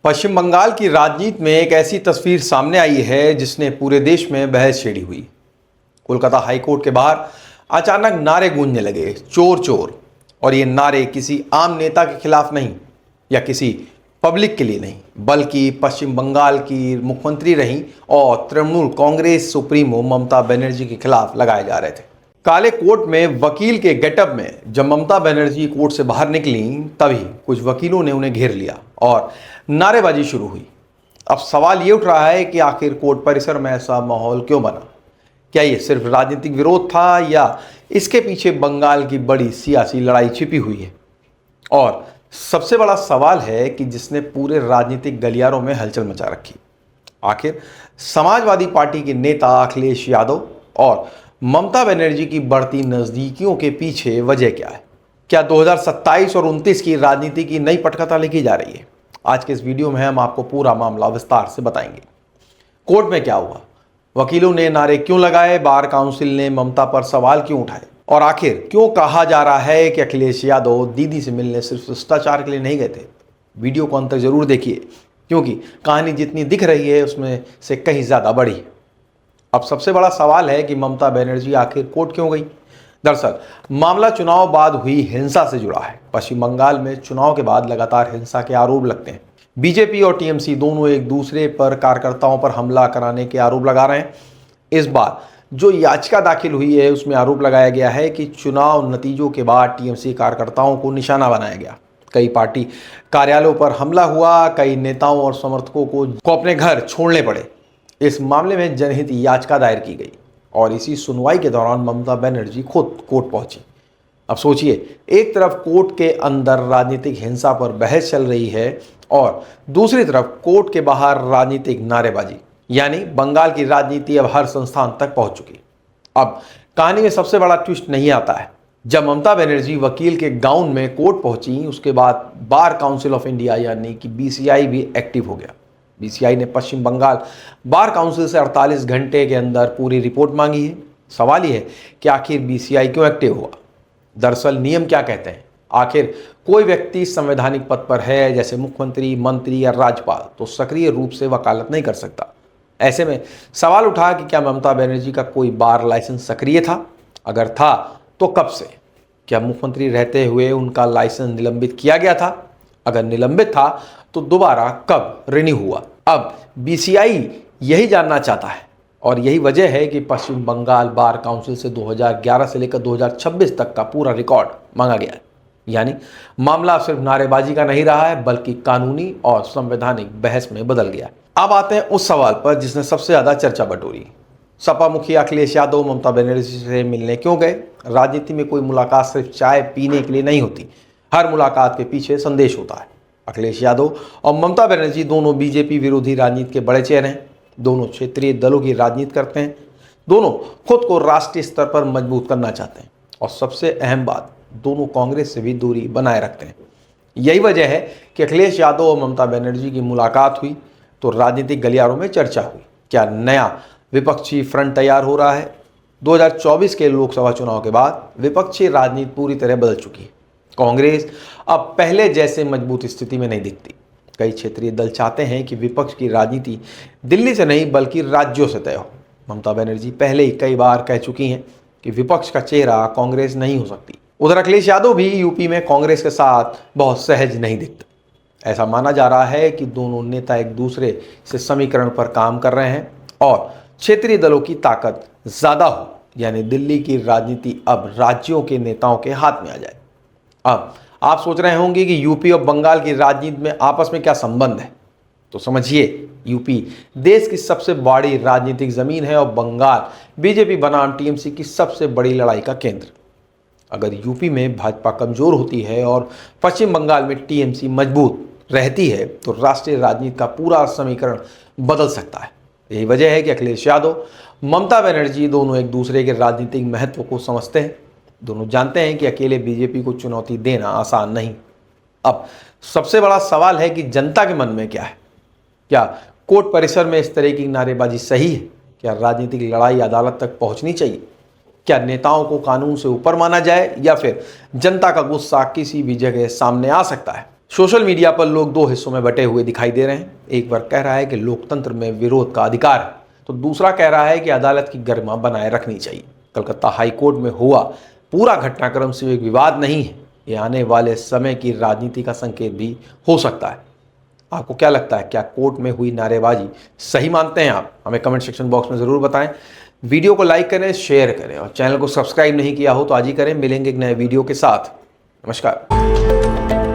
पश्चिम बंगाल की राजनीति में एक ऐसी तस्वीर सामने आई है जिसने पूरे देश में बहस छेड़ी हुई। कोलकाता हाईकोर्ट के बाहर अचानक नारे गूंजने लगे, चोर चोर। और ये नारे किसी आम नेता के खिलाफ नहीं या किसी पब्लिक के लिए नहीं, बल्कि पश्चिम बंगाल की मुख्यमंत्री रही और तृणमूल कांग्रेस सुप्रीमो ममता बनर्जी के खिलाफ लगाए जा रहे थे। काले कोट में वकील के गेटअप में जब ममता बनर्जी कोर्ट से बाहर निकली, तभी कुछ वकीलों ने उन्हें घेर लिया और नारेबाजी शुरू हुई। अब सवाल ये उठ रहा है कि आखिर कोर्ट परिसर में ऐसा माहौल क्यों बना? क्या ये सिर्फ राजनीतिक विरोध था या इसके पीछे बंगाल की बड़ी सियासी लड़ाई छिपी हुई है? और सबसे बड़ा सवाल है कि जिसने पूरे राजनीतिक गलियारों में हलचल मचा रखी, आखिर समाजवादी पार्टी के नेता अखिलेश यादव और ममता बनर्जी की बढ़ती नजदीकियों के पीछे वजह क्या है? क्या 2027 और 29 की राजनीति की नई पटकथा लिखी जा रही है? आज के इस वीडियो में हम आपको पूरा मामला विस्तार से बताएंगे। कोर्ट में क्या हुआ, वकीलों ने नारे क्यों लगाए, बार काउंसिल ने ममता पर सवाल क्यों उठाए, और आखिर क्यों कहा जा रहा है कि अखिलेश यादव दीदी से मिलने सिर्फ शिष्टाचार के लिए नहीं गए थे? वीडियो को अंत तक जरूर देखिए, क्योंकि कहानी जितनी दिख रही है उसमें से कहीं ज्यादा बड़ी है। अब सबसे बड़ा सवाल है कि ममता बनर्जी आखिर कोर्ट क्यों गई? दरअसल मामला चुनाव बाद हुई हिंसा से जुड़ा है। पश्चिम बंगाल में चुनाव के बाद लगातार हिंसा के आरोप लगते हैं। बीजेपी और टीएमसी दोनों एक दूसरे पर कार्यकर्ताओं पर हमला कराने के आरोप लगा रहे हैं। इस बार जो याचिका दाखिल हुई है उसमें आरोप लगाया गया है कि चुनाव नतीजों के बाद टीएमसी कार्यकर्ताओं को निशाना बनाया गया। कई पार्टी कार्यालयों पर हमला हुआ, कई नेताओं और समर्थकों को अपने घर छोड़ने पड़े। इस मामले में जनहित याचिका दायर की गई और इसी सुनवाई के दौरान ममता बनर्जी खुद कोर्ट पहुंची। अब सोचिए, एक तरफ कोर्ट के अंदर राजनीतिक हिंसा पर बहस चल रही है और दूसरी तरफ कोर्ट के बाहर राजनीतिक नारेबाजी, यानी बंगाल की राजनीति अब हर संस्थान तक पहुंच चुकी। अब कहानी में सबसे बड़ा ट्विस्ट नहीं आता है। जब ममता बनर्जी वकील के गाउन में कोर्ट पहुंची, उसके बाद बार काउंसिल ऑफ इंडिया यानी कि बीसीआई भी एक्टिव हो गया। बीसीआई ने पश्चिम बंगाल बार काउंसिल से 48 घंटे के अंदर पूरी रिपोर्ट मांगी है। सवाल यह है कि आखिर बीसीआई क्यों एक्टिव हुआ? दरअसल नियम क्या कहते हैं? आखिर कोई व्यक्ति संवैधानिक पद पर है, जैसे मुख्यमंत्री, मंत्री या राज्यपाल, तो सक्रिय रूप से वकालत नहीं कर सकता। ऐसे में सवाल उठा कि क्या ममता बनर्जी का कोई बार लाइसेंस सक्रिय था? अगर था तो कब से? क्या मुख्यमंत्री रहते हुए उनका लाइसेंस निलंबित किया गया था? अगर निलंबित था तो दोबारा कब रिन्यू हुआ? अब बीसीआई यही जानना चाहता है और यही वजह है कि पश्चिम बंगाल बार काउंसिल से 2011 से लेकर 2026 तक का पूरा रिकॉर्ड मांगा गया है। यानी मामला सिर्फ नारेबाजी का नहीं रहा है, बल्कि कानूनी और संवैधानिक बहस में बदल गया। अब आते हैं उस सवाल पर जिसने सबसे ज्यादा चर्चा बटोरी। सपा मुखिया अखिलेश यादव ममता बनर्जी से मिलने क्यों गए? राजनीति में कोई मुलाकात सिर्फ चाय पीने के लिए नहीं होती, हर मुलाकात के पीछे संदेश होता है। अखिलेश यादव और ममता बनर्जी दोनों बीजेपी विरोधी राजनीति के बड़े चेहरे हैं। दोनों क्षेत्रीय दलों की राजनीति करते हैं। दोनों खुद को राष्ट्रीय स्तर पर मजबूत करना चाहते हैं और सबसे अहम बात, दोनों कांग्रेस से भी दूरी बनाए रखते हैं। यही वजह है कि अखिलेश यादव और ममता बनर्जी की मुलाकात हुई तो राजनीतिक गलियारों में चर्चा हुई। क्या नया विपक्षी फ्रंट तैयार हो रहा है? 2024 के लोकसभा चुनाव के बाद विपक्षी राजनीति पूरी तरह बदल चुकी है। कांग्रेस अब पहले जैसे मजबूत स्थिति में नहीं दिखती। कई क्षेत्रीय दल चाहते हैं कि विपक्ष की राजनीति दिल्ली से नहीं बल्कि राज्यों से तय हो। ममता बनर्जी पहले ही कई बार कह चुकी हैं कि विपक्ष का चेहरा कांग्रेस नहीं हो सकती। उधर अखिलेश यादव भी यूपी में कांग्रेस के साथ बहुत सहज नहीं दिखते। ऐसा माना जा रहा है कि दोनों नेता एक दूसरे से समीकरण पर काम कर रहे हैं और क्षेत्रीय दलों की ताकत ज्यादा हो, यानी दिल्ली की राजनीति अब राज्यों के नेताओं के हाथ में आ जाए। अब आप सोच रहे होंगे कि यूपी और बंगाल की राजनीति में आपस में क्या संबंध है? तो समझिए, यूपी देश की सबसे बड़ी राजनीतिक जमीन है और बंगाल बीजेपी बनाम टीएमसी की सबसे बड़ी लड़ाई का केंद्र। अगर यूपी में भाजपा कमजोर होती है और पश्चिम बंगाल में टीएमसी मजबूत रहती है तो राष्ट्रीय राजनीति का पूरा समीकरण बदल सकता है। यही वजह है कि अखिलेश यादव, ममता बनर्जी दोनों एक दूसरे के राजनीतिक महत्व को समझते हैं। दोनों जानते हैं कि अकेले बीजेपी को चुनौती देना आसान नहीं। अब सबसे बड़ा सवाल है कि जनता के मन में क्या है? क्या कोर्ट परिसर में इस तरह की नारेबाजी सही है? क्या राजनीतिक लड़ाई अदालत तक पहुंचनी चाहिए? क्या नेताओं को कानून से ऊपर माना जाए या फिर जनता का गुस्सा किसी भी जगह सामने आ सकता है? सोशल मीडिया पर लोग दो हिस्सों में बटे हुए दिखाई दे रहे हैं। एक वर्ग कह रहा है कि लोकतंत्र में विरोध का अधिकार है, तो दूसरा कह रहा है कि अदालत की गरिमा बनाए रखनी चाहिए। कलकत्ता हाईकोर्ट में हुआ पूरा घटनाक्रम सिर्फ एक विवाद नहीं है, ये आने वाले समय की राजनीति का संकेत भी हो सकता है। आपको क्या लगता है, क्या कोर्ट में हुई नारेबाजी सही मानते हैं आप? हमें कमेंट सेक्शन बॉक्स में ज़रूर बताएं। वीडियो को लाइक करें, शेयर करें और चैनल को सब्सक्राइब नहीं किया हो तो आज ही करें। मिलेंगे एक नए वीडियो के साथ। नमस्कार।